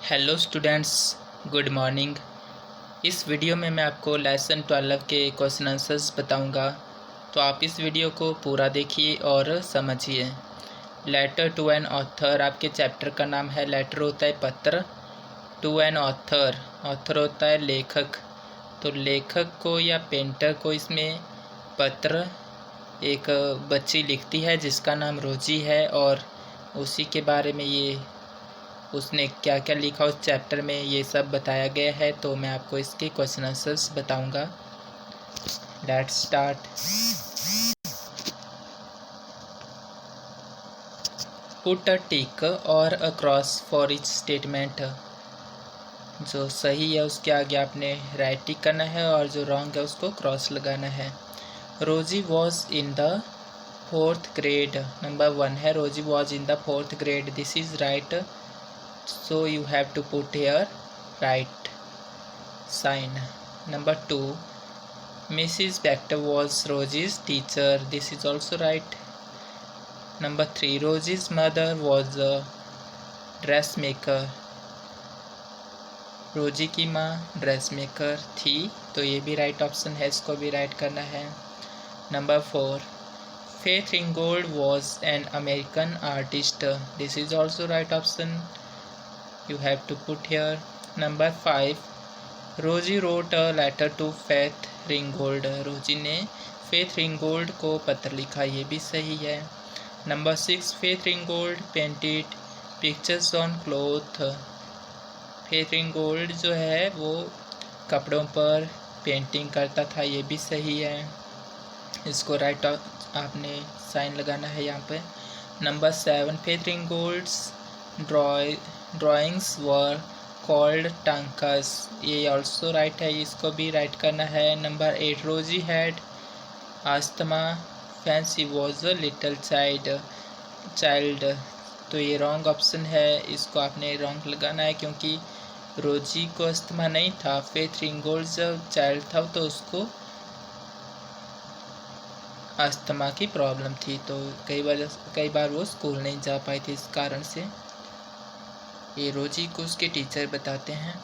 Hello students, good morning. इस video में मैं आपको लेसन 12 के क्वेश्चन आंसर्स बताऊंगा, तो आप इस वीडियो को पूरा देखिए और समझिए। लेटर टू एन ऑथर, आपके चैप्टर का नाम है। लेटर होता है पत्र, टू एन ऑथर, ऑथर होता है लेखक। तो लेखक को या पेंटर को इसमें पत्र एक बच्ची लिखती है जिसका नाम रोजी है, और उसी के बारे में ये उसने क्या क्या लिखा उस चैप्टर में ये सब बताया गया है। तो मैं आपको इसके क्वेश्चन आंसर्स बताऊंगा। Let's start. पुट अ टिक और a cross for each statement. जो सही है उसके आगे आपने राइट टिक करना है और जो रॉन्ग है उसको क्रॉस लगाना है। रोजी was in the 4th grade, number 1 है रोजी was in the 4th grade, this is right, so you have to put here right sign. Number 2, Mrs. Bector was Rosie's teacher, this is also right. Number 3, Rosie's mother was a dressmaker, रोजी की माँ dress maker थी, तो ये भी right option है, इसको भी राइट करना है। Number 4, Faith Ringgold was an American artist, this is also right option, you have to put here. Number 5, रोजी wrote a letter to Faith Ringgold, Rosie ने फेथ रिंगोल्ड को पत्र लिखा, ये भी सही है। Number 6, Faith Ringgold painted pictures on cloth, Faith Ringgold जो है वो कपड़ों पर पेंटिंग करता था, ये भी सही है, इसको राइट आपने साइन लगाना है यहाँ पे। Number 7, Faith Ringgold's drawings were called tankas, ये ऑल्सो राइट है, इसको भी राइट करना है। नंबर 8, रोजी had asthma when she was a little child, तो ये रॉन्ग ऑप्शन है, इसको आपने रॉन्ग लगाना है क्योंकि रोजी को अस्थमा नहीं था। फेथ रिंगोल्ड जब चाइल्ड था तो उसको अस्थमा की प्रॉब्लम थी, तो कई बार वो स्कूल नहीं जा पाई थी, इस कारण से ये रोजी को उसके टीचर बताते हैं।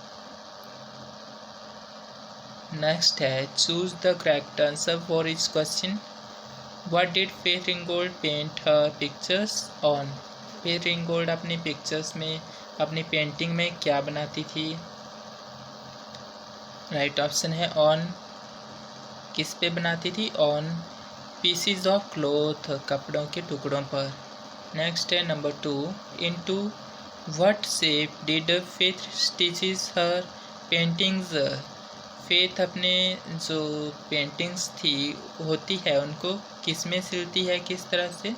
नेक्स्ट है choose the correct answer for each question. What did Faith Ringgold paint her pictures on, Faith Ringgold अपनी पिक्चर्स में अपनी पेंटिंग में क्या बनाती थी? राइट ऑप्शन है ऑन, किस पे बनाती थी? ऑन पीसीज ऑफ क्लॉथ, कपड़ों के टुकड़ों पर। नेक्स्ट है number 2, into what shape did faith stitches her paintings, faith अपने जो पेंटिंग्स थी होती है उनको किस में सिलती है, किस तरह से?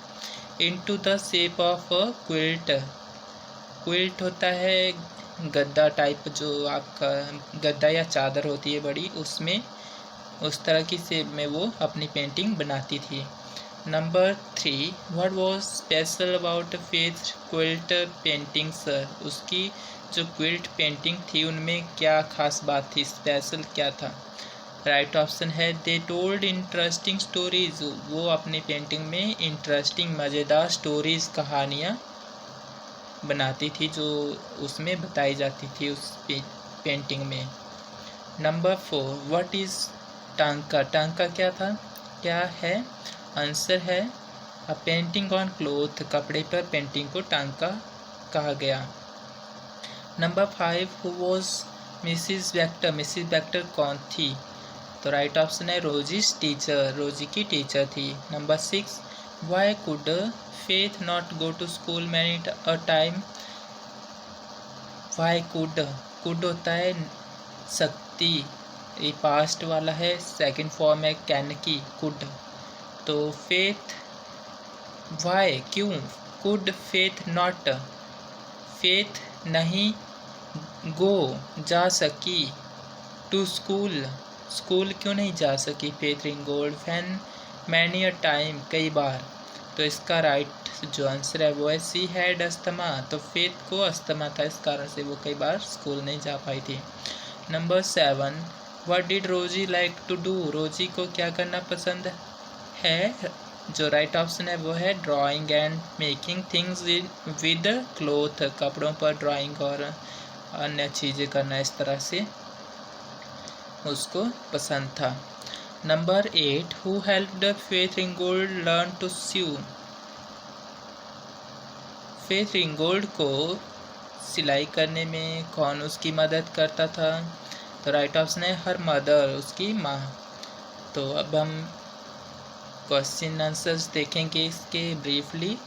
Into the shape of a quilt, quilt होता है गद्दा टाइप, जो आपका गद्दा या चादर होती है बड़ी, उसमें उस तरह की शेप में वो अपनी पेंटिंग बनाती थी। Number 3, what was special about faith quilt paintings, उसकी जो क्विल्ट पेंटिंग थी उनमें क्या खास बात थी, स्पेशल क्या था? राइट ऑप्शन है दे टोल्ड इंटरेस्टिंग स्टोरीज, वो अपनी पेंटिंग में इंटरेस्टिंग मज़ेदार स्टोरीज कहानियाँ बनाती थी जो उसमें बताई जाती थी उस पेंटिंग में। नंबर 4, व्हाट इज़ टांका, टांका क्या था, क्या है? आंसर है अ पेंटिंग ऑन क्लोथ, कपड़े पर पेंटिंग को टांका कहा गया। Number 5, who was Mrs vector, Mrs vector कौन थी? तो राइट ऑप्शन है रोजीज टीचर, रोजी की टीचर थी। Number 6, why could Faith not go to school many a time, why could, could होता है शक्ति, ये पास्ट वाला है, सेकंड फॉर्म है कैन की, कुड, तो फेथ वाई क्यों, कुड फेथ नॉट, फेथ नहीं गो जा सकी, टू स्कूल, स्कूल क्यों नहीं जा सकी फेथ रिंगोल्ड, फैन मैनी अ टाइम, कई बार, तो इसका राइट जो आंसर है वो है सी हैड अस्थमा, तो फेथ को अस्थमा था, इस कारण से वो कई बार स्कूल नहीं जा पाई थी। नंबर 7, व्हाट डिड रोजी लाइक टू डू, रोजी को क्या करना पसंद है? जो राइट ऑप्शन है वो है drawing and making things with cloth, कपड़ों पर ड्राइंग और अन्य चीज़ें करना, इस तरह से उसको पसंद था। Number 8, who helped Faith Ringgold learn to sew. Faith Ringgold को सिलाई करने में कौन उसकी मदद करता था? तो राइट ऑप्शन है हर मदर, उसकी माँ। तो अब हम क्वेश्चन आंसर्स देखेंगे इसके ब्रीफली।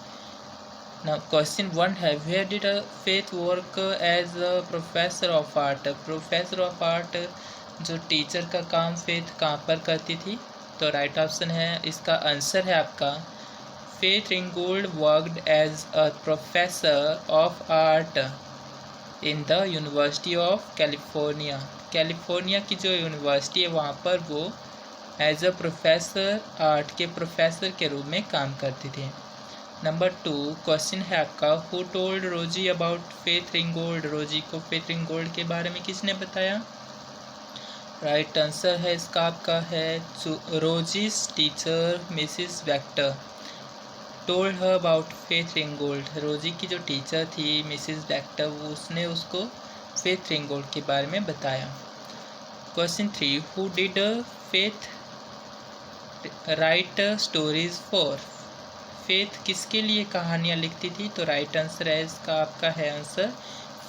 Now question 1 है, where did Faith work as a professor of art? Professor of art जो टीचर का काम फेथ कहाँ पर करती थी? तो राइट ऑप्शन है, इसका आंसर है आपका Faith Ringgold worked as a professor of art in the University of California. California की जो यूनिवर्सिटी है वहाँ पर वो एज अ प्रोफेसर, आर्ट के प्रोफेसर के रूप में काम करती थी। नंबर 2 क्वेश्चन है आपका, हु टोल्ड रोजी अबाउट फेथ रिंगोल्ड। रोजी को फेथ रिंगोल्ड के बारे में किसने बताया? राइट आंसर है इसका आपका है Rosie's teacher Mrs Vector told her about Faith Ringgold. Rosie की जो टीचर थी मिसिस वेक्टर, उसने उसको फेथ रिंगोल्ड के बारे में बताया। Question 3, who did faith right stories for. Faith किसके लिए कहानियाँ लिखती थी? तो राइट आंसर है इसका आपका है answer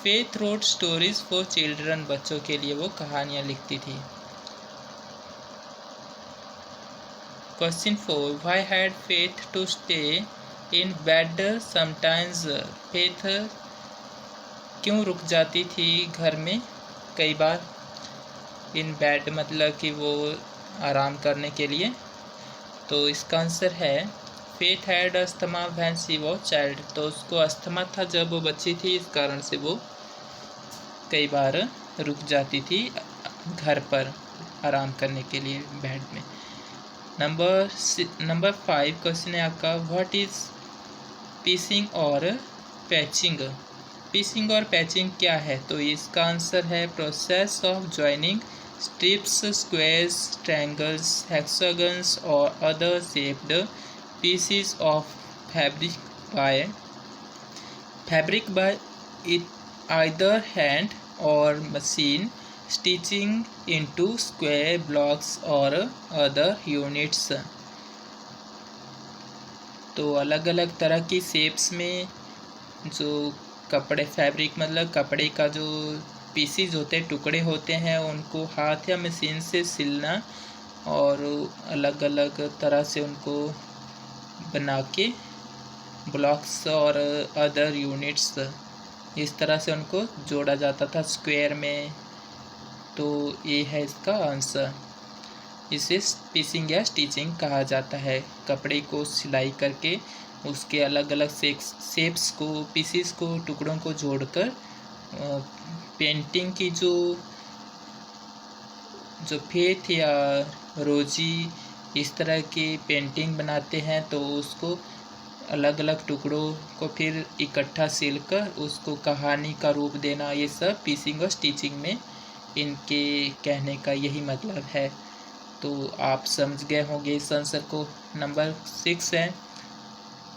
Faith wrote stories for children. बच्चों के लिए वो कहानियाँ लिखती थी। Question 4, why had Faith to stay in bed sometimes. Faith क्यों रुक जाती थी घर में कई बार? इन बेड मतलब कि वो आराम करने के लिए। तो इसका आंसर है faith had asthma when she was child. तो उसको अस्थमा था जब वो बच्ची थी, इस कारण से वो कई बार रुक जाती थी घर पर आराम करने के लिए बेड में। नंबर 5 क्वेश्चन है आपका, व्हाट इज पीसिंग और पैचिंग। पीसिंग और पैचिंग क्या है? तो इसका आंसर है process of joining strips, squares, triangles, hexagons और other shaped pieces of fabric by either hand or machine stitching into square blocks or other units। तो अलग अलग तरह की शेप्स में जो कपड़े फैब्रिक मतलब कपड़े का जो पीसीज होते हैं, टुकड़े होते हैं, उनको हाथ या मशीन से सिलना और अलग अलग तरह से उनको बना के ब्लॉक्स और अदर यूनिट्स इस तरह से उनको जोड़ा जाता था स्क्वायर में। तो ये है इसका आंसर। इसे पीसिंग या स्टिचिंग कहा जाता है। कपड़े को सिलाई करके उसके अलग अलग शेप्स को, पीसीस को, टुकड़ों को जोड़कर पेंटिंग की जो फेथ या रोजी इस तरह की पेंटिंग बनाते हैं, तो उसको अलग अलग टुकड़ों को फिर इकट्ठा सिलकर उसको कहानी का रूप देना, ये सब पीसिंग और स्टिचिंग में इनके कहने का यही मतलब है। तो आप समझ गए होंगे इस आंसर को। नंबर 6 है,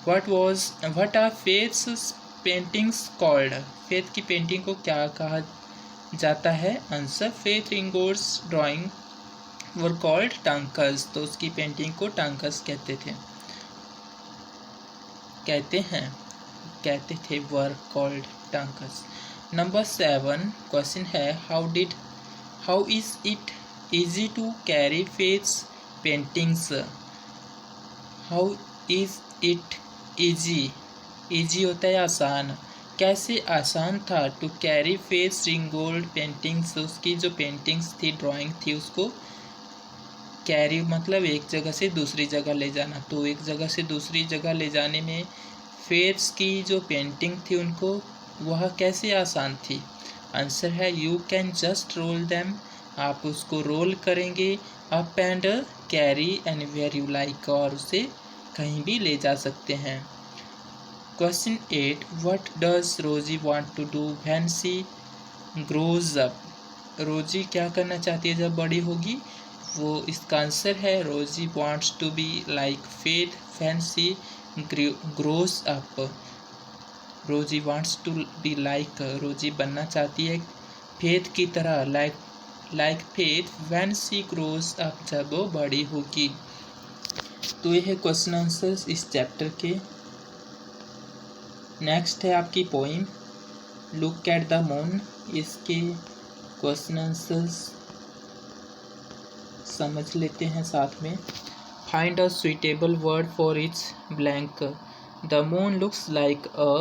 what are Faith's paintings called. Faith की पेंटिंग को क्या कहा जाता है? Answer Faith Ringgold's drawing were called tankas. तो उसकी पेंटिंग को टांकर्स कहते थे were called tankas. Number 7 question है, how is it easy to carry Faith's paintings. How is it easy होता है आसान, कैसे आसान था to carry Faith's Ringgold paintings. उसकी जो पेंटिंग्स थी, ड्राइंग थी, उसको कैरी मतलब एक जगह से दूसरी जगह ले जाना। तो एक जगह से दूसरी जगह ले जाने में फेथ्स की जो पेंटिंग थी उनको वह कैसे आसान थी? आंसर है you can just roll them. आप उसको रोल करेंगे up and carry anywhere you like, और उसे कहीं भी ले जा सकते हैं। Question 8, what does Rosie want to do when she grows up. Rosie क्या करना चाहती है जब बड़ी होगी? वो इसका आंसर है Rosie wants to be like Faith when she grows up. Rosie wants to be like, Rosie बनना चाहती है फेथ की तरह, like Faith when she grows up, जब वो बड़ी होगी। तो ये है क्वेश्चन आंसर्स इस चैप्टर के। नेक्स्ट है आपकी poem look at the moon. इसके क्वेश्चन आंसर्स समझ लेते हैं साथ में। Find a suitable word for its blank. The moon looks like a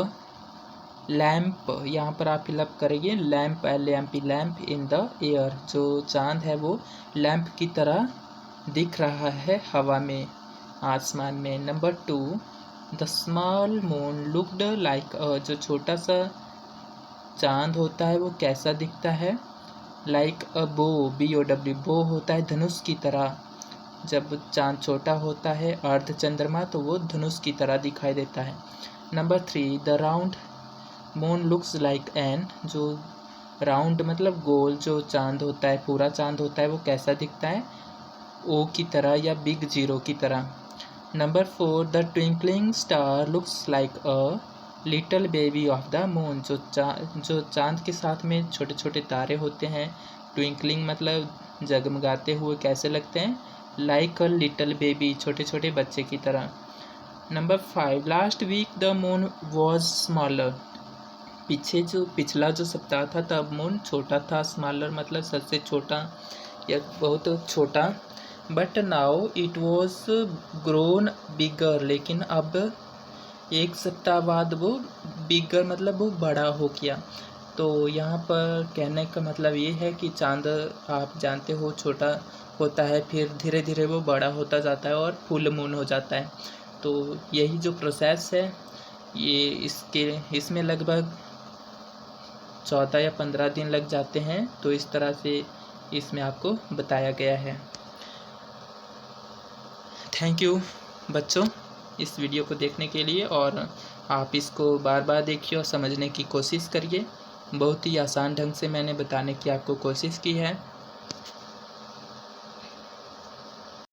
lamp, यहाँ पर आप फिलअप करेंगे lamp, LAMP, lamp in the air. जो चांद है वो लैम्प की तरह दिख रहा है हवा में, आसमान में। Number 2, the small moon looked like अ, जो छोटा सा चांद होता है वो कैसा दिखता है, लाइक अ बो, BOW, बो होता है धनुष की तरह। जब चांद छोटा होता है अर्ध चंद्रमा तो वो धनुष की तरह दिखाई देता है। Number 3, the round moon looks like an, जो राउंड मतलब गोल जो चांद होता है, पूरा चांद होता है वो कैसा दिखता है, O की तरह या बिग जीरो की तरह। Number 4, the twinkling star looks like a little baby of the moon, जो चांद के साथ में छोटे छोटे तारे होते हैं, ट्विंकलिंग मतलब जगमगाते हुए कैसे लगते हैं, लाइक अ लिटल बेबी, छोटे छोटे बच्चे की तरह। Number 5, last week the moon was smaller, पिछला जो सप्ताह था तब मून छोटा था, स्मॉलर मतलब सबसे छोटा या बहुत छोटा। But now it was grown bigger, लेकिन अब एक सप्ताह बाद वो बिगर मतलब वो बड़ा हो गया। तो यहाँ पर कहने का मतलब ये है कि चांद आप जानते हो छोटा होता है, फिर धीरे धीरे वो बड़ा होता जाता है और फुल मून हो जाता है। तो यही जो प्रोसेस है ये इसमें लगभग 14 या 15 दिन लग जाते हैं। तो इस तरह से इसमें आपको बताया गया है। थैंक यू बच्चों इस वीडियो को देखने के लिए, और आप इसको बार बार देखिए और समझने की कोशिश करिए। बहुत ही आसान ढंग से मैंने बताने की आपको कोशिश की है।